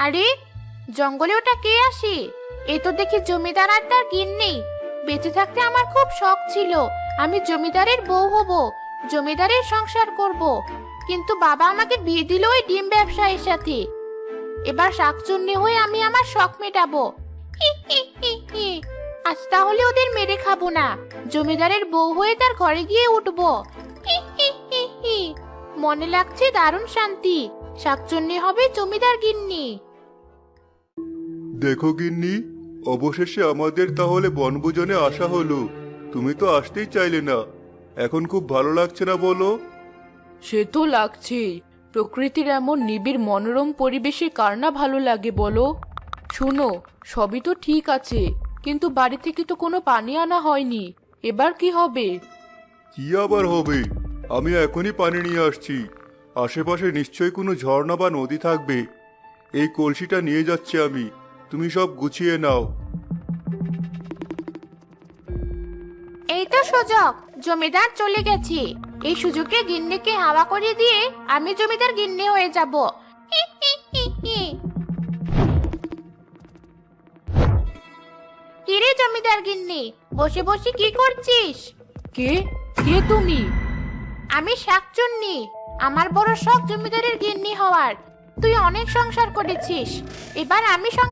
আরে, জঙ্গলে ওটা কে আসে? এ তো দেখি জমিদার আর তার গিন্নি। বেঁচে থাকতে আমার খুব শখ ছিল, আমি জমিদারের বউ হব, জমিদারের সংসার করব। কিন্তু বাবা আমাকে বিয়ে দিল ওই ডিম ব্যবসায়ীর সাথে। এবার শাকচুন্নি হয়ে আমি আমার শখ মেটাবো। হি হি হি হি। আজ তাহলে ওদের মেরে খাবো না, জমিদারের বউ হয়ে তার ঘরে গিয়ে উঠবো। হি হি হি হি। মনে লাগছে দারুণ শান্তি, শাকচুন্নি হবে জমিদার গিন্নি। দেখো গিন্নি, অবশেষে আমাদের তাহলে বনভোজনে আসা হলো। তুমি তো আসতেই চাইলে না, এখন খুব ভালো লাগছে না বলো? সে তো লাগছেই। প্রকৃতির এমন নিবিড় মনোরম পরিবেশে কার না ভালো লাগে বলো। শুনো, সবই তো ঠিক আছে, কিন্তু বাড়ি থেকে তো কোনো পানি আনা হয়নি। এবার কি হবে? কি আবার হবে? আমি এখনই পানি নিয়ে আসছি। আশেপাশে নিশ্চয়ই কোনো ঝর্ণা বা নদী থাকবে। এই কলসিটা নিয়ে যাচ্ছি আমি, তুমি সব গুছিয়ে নাও। এই তো সুযোগ, জমিদার চলে গেছে। এই সুযোগে গিন্নিকে হাওয়া করে দিয়ে আমি জমিদার গিন্নি হয়ে যাব। হি হি হি হি। কিরে জমিদার গিন্নি, বসে বসে কি করছিস? কে কে তুমি? আমি শাকচুন্নি। আমার বড় শখ জমিদারের গিন্নি হওয়ার। তুই অনেক সংসার করেছিস, এবার আমি